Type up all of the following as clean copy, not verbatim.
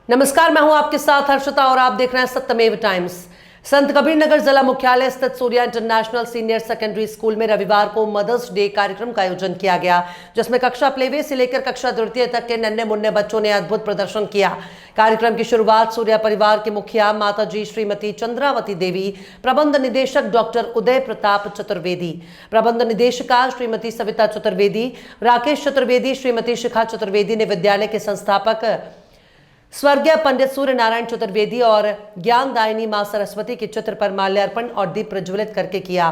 नमस्कार, मैं हूं आपके साथ हर्षिता और आप देख रहे हैं सत्यमेव टाइम्स। संत कबीर नगर जिला मुख्यालय स्थित Surya international senior secondary school में रविवार को मदर्स डे कार्यक्रम का आयोजन किया गया, जिसमें कक्षा प्लेवे से लेकर कक्षा द्वितीय तक के नन्हे मुन्ने बच्चों ने अद्भुत प्रदर्शन किया। कार्यक्रम की शुरुआत सूर्या परिवार के मुखिया माताजी श्रीमती चंद्रावती देवी, प्रबंध निदेशक डॉक्टर उदय प्रताप चतुर्वेदी, प्रबंध निदेशिका श्रीमती सविता चतुर्वेदी, राकेश चतुर्वेदी, श्रीमती शिखा चतुर्वेदी ने विद्यालय के संस्थापक स्वर्गीय पंडित सूर्य नारायण चतुर्वेदी और ज्ञानदायिनी मां सरस्वती के चित्र पर माल्यार्पण और दीप प्रज्वलित करके किया।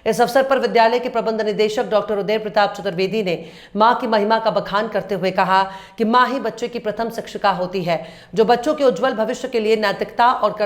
इस अवसर पर विद्यालय के प्रबंध निदेशक डॉक्टर उदय प्रताप चतुर्वेदी ने मां की महिमा का बखान करते हुए कहा कि मां ही बच्चे की प्रथम शिक्षिका होती है, जो बच्चों के उज्जवल भविष्य के लिए नैतिकता और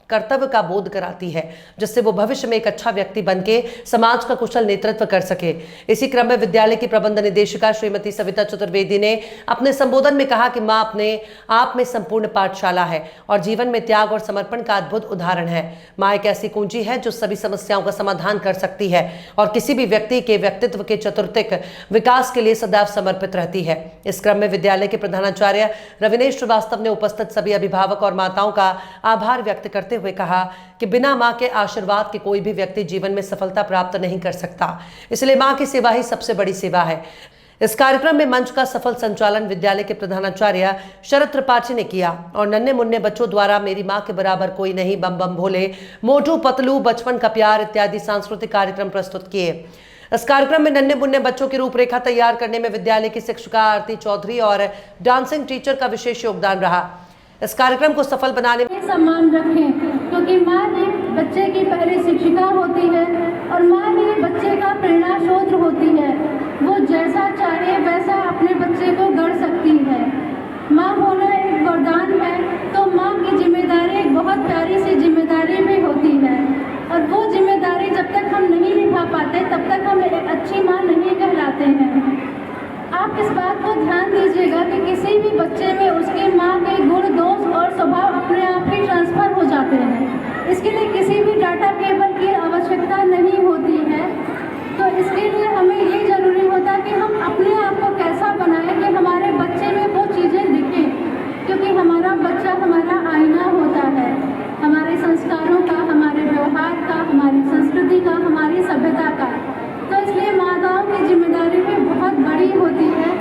कर्तव्य का बोध कराती है, जिससे वो भविष्य में एक अच्छा व्यक्ति बनके समाज का कुशल नेतृत्व कर सके। इसी क्रम में विद्यालय की प्रबंध निदेशिका श्रीमती सविता चतुर्वेदी ने अपने संबोधन में कहा कि मां अपने आप में संपूर्ण पाठशाला है और जीवन में त्याग और समर्पण का अद्भुत उदाहरण है। मां एक ऐसी कुंजी है जो सभी समस्याओं का समाधान कर सकती है और किसी भी व्यक्ति के व्यक्तित्व के चतुर्थिक विकास के लिए सदैव समर्पित रहती है। इस क्रम में विद्यालय के प्रधानाचार्य रविनेश श्रीवास्तव ने उपस्थित सभी अभिभावक और माताओं का आभार व्यक्त करते हुए कहा कि बिना मां के आशीर्वाद के कोई भी व्यक्ति जीवन में सफलता प्राप्त नहीं कर सकता, इसलिए मां की सेवा ही सबसे बड़ी सेवा है। इस कार्यक्रम में मंच का सफल संचालन विद्यालय के प्रधानाचार्य शरद त्रिपाठी ने किया और नन्हे मुन्ने बच्चों द्वारा मेरी मां के बराबर कोई नहीं, बम बम भोले, मोटू पतलू, बचपन का प्यार इत्यादि सांस्कृतिक कार्यक्रम प्रस्तुत किए। इस कार्यक्रम में नन्हे मुन्ने बच्चों की रूपरेखा तैयार करने में विद्यालय की शिक्षिका आरती चौधरी और डांसिंग टीचर का विशेष योगदान रहा। इस कार्यक्रम को सफल बनाने में सम्मान रखें, क्योंकि माँ ही बच्चे की पहली शिक्षिका होती है और माँ ही बच्चे का प्रेरणा स्रोत होती है। वो जैसा चाहे वैसा अपने बच्चे को गढ़ सकती है। माँ होना एक वरदान है, तो माँ की जिम्मेदारी एक बहुत प्यारी सी जिम्मेदारी भी होती है और वो जिम्मेदारी जब तक हम नहीं निभा पाते तब तक हम एक अच्छी माँ नहीं कहलाते हैं। आप इस बात को ध्यान दीजिएगा कि किसी भी बच्चे में उसके माँ के गुण, दोष और स्वभाव अपने आप ही ट्रांसफर हो जाते हैं। इसके लिए किसी भी डाटा केबल की आवश्यकता नहीं होती है। तो इसके लिए हमें ये ज़रूरी होता है कि हम अपने आप को कैसा बनाएं कि हमारे बच्चे में वो चीज़ें दिखें, क्योंकि हमारा बच्चा हमारा आईना होता है, हमारे संस्कारों का, हमारे व्यवहार का, हमारी संस्कृति का, हमारी सभ्यता का। तो इसलिए माताओं की जिम्मेदारी भी बहुत बड़ी होती है,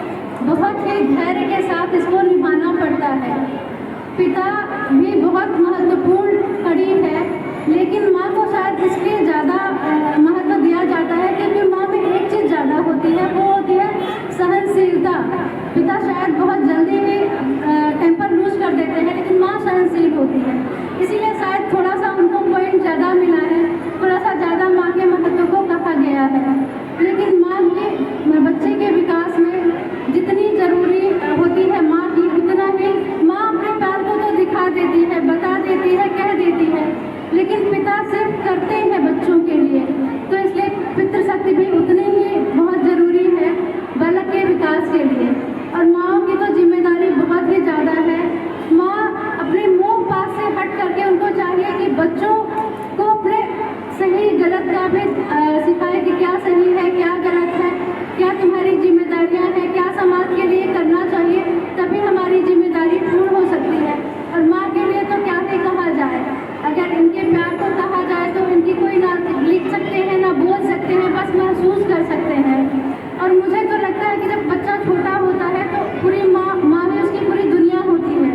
बहुत ही धैर्य के साथ इसको निभाना पड़ता है। पिता भी बहुत महत्वपूर्ण कड़ी है, लेकिन माँ को शायद इसलिए ज़्यादा महत्व दिया जाता है क्योंकि माँ में एक चीज़ ज़्यादा होती है, वो होती है सहनशीलता। पिता शायद बहुत जल्दी ही टेम्पर लूज कर देते हैं, लेकिन माँ सहनशील होती है, इसीलिए शायद थोड़ा सा उनको पॉइंट ज़्यादा मिला है, थोड़ा सा ज़्यादा माँ के महत्व को कहा गया है। लेकिन माँ के बच्चे के विकास में जितनी ज़रूरी होती है माँ की, उतना ही माँ अपने प्यार को तो दिखा देती है, बता देती है, कह देती है, लेकिन पिता सिर्फ करते हैं बच्चों के लिए। तो इसलिए पितृशक्ति भी उतनी ही बहुत ज़रूरी है बालक के विकास के लिए। और माँओं की तो जिम्मेदारी बहुत ही ज़्यादा है। माँ अपने मोह पास से हट करके उनको चाहिए कि बच्चों को अपने सही गलत का भी सिखाए कि क्या सही है, क्या गलत है, क्या तुम्हारी जिम्मेदारियां हैं, क्या समाज के लिए करना चाहिए, तभी हमारी जिम्मेदारी पूर्ण हो सकती है। और माँ के लिए तो क्या ही कहा जाए, अगर इनके प्यार को कहा जाए तो इनकी कोई ना लिख सकते हैं ना बोल सकते हैं, बस महसूस कर सकते हैं। और मुझे तो लगता है कि जब बच्चा छोटा होता है तो पूरी माँ में उसकी पूरी दुनिया होती है,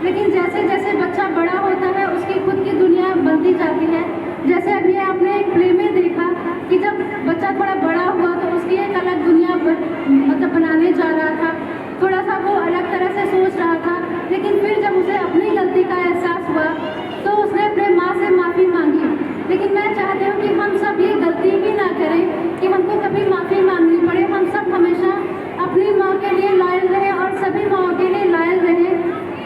लेकिन जैसे जैसे बच्चा बड़ा होता है उसकी खुद की दुनिया बनती जाती है। जैसे अभी आपने एक प्ले में देखा कि जब बच्चा थोड़ा बड़ा हुआ तो उसकी एक अलग दुनिया मतलब बनाने जा रहा था, थोड़ा सा वो अलग तरह से सोच रहा था, लेकिन फिर जब उसे अपनी गलती का एहसास हुआ तो उसने अपने माँ से माफ़ी मांगी। लेकिन मैं चाहती हूँ कि हम सब ये गलती भी ना करें कि हमको कभी माफ़ी मांगनी पड़े। हम सब हमेशा अपनी माँ के लिए लॉयल रहें और सभी माँओं के लिए लॉयल रहें,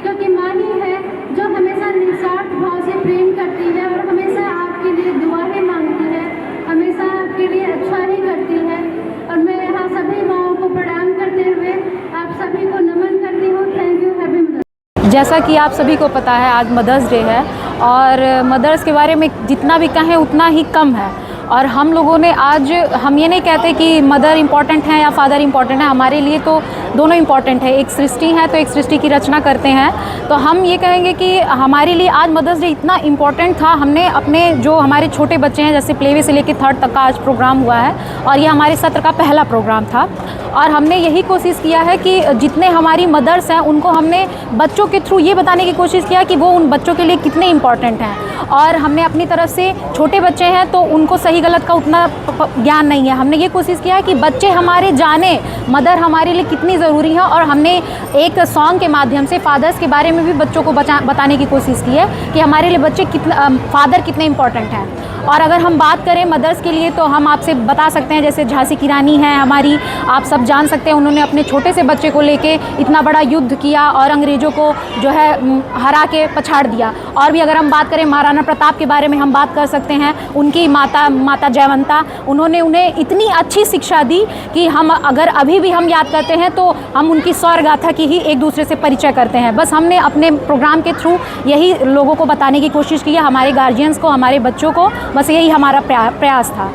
क्योंकि माँ ही है जो हमेशा निस्वार्थ भाव से प्रेम करती है और हमेशा आपके लिए दुआ ही मांगती है, हमेशा आपके लिए अच्छा ही करती है। और मैं यहाँ सभी माँओं को प्रणाम करते हुए आप सभी को नमन करती हूँ। Thank you, happy mothers. जैसा कि आप सभी को पता है आज मदर्स डे है और मदर्स के बारे में जितना भी कहें उतना ही कम है। और हम लोगों ने आज, हम ये नहीं कहते कि मदर इम्पॉर्टेंट है या फादर इम्पॉर्टेंट है, हमारे लिए तो दोनों इम्पॉर्टेंट है। एक सृष्टि है तो एक सृष्टि की रचना करते हैं। तो हम ये कहेंगे कि हमारे लिए आज मदर्स डे इतना इम्पॉर्टेंट था। हमने अपने जो हमारे छोटे बच्चे हैं, जैसे प्लेवे से लेकर 3rd तक का आज प्रोग्राम हुआ है और ये हमारे सत्र का पहला प्रोग्राम था। और हमने यही कोशिश किया है कि जितने हमारी मदर्स हैं उनको हमने बच्चों के थ्रू ये बताने की कोशिश किया कि वो उन बच्चों के लिए कितने इम्पॉर्टेंट हैं। और हमने अपनी तरफ से, छोटे बच्चे हैं तो उनको सही गलत का उतना ज्ञान नहीं है, हमने ये कोशिश किया है कि बच्चे हमारे जाने मदर हमारे लिए कितनी ज़रूरी है। और हमने एक सॉन्ग के माध्यम से फादर्स के बारे में भी बच्चों को बताने की कोशिश की है कि हमारे लिए बच्चे फादर कितने इम्पॉर्टेंट हैं। और अगर हम बात करें मदर्स के लिए तो हम आपसे बता सकते हैं, जैसे झांसी की रानी है हमारी, आप सब जान सकते हैं, उन्होंने अपने छोटे से बच्चे को लेके इतना बड़ा युद्ध किया और अंग्रेज़ों को जो है हरा के पछाड़ दिया। और भी अगर हम बात करें महाराणा प्रताप के बारे में हम बात कर सकते हैं, उनकी माता जयवंता, उन्होंने उन्हें इतनी अच्छी शिक्षा दी कि हम अगर अभी भी हम याद करते हैं तो हम उनकी सौर गाथा की ही एक दूसरे से परिचय करते हैं। बस हमने अपने प्रोग्राम के थ्रू यही लोगों को बताने की कोशिश की है, हमारे गार्जियंस को, हमारे बच्चों को, बस यही हमारा प्रयास था।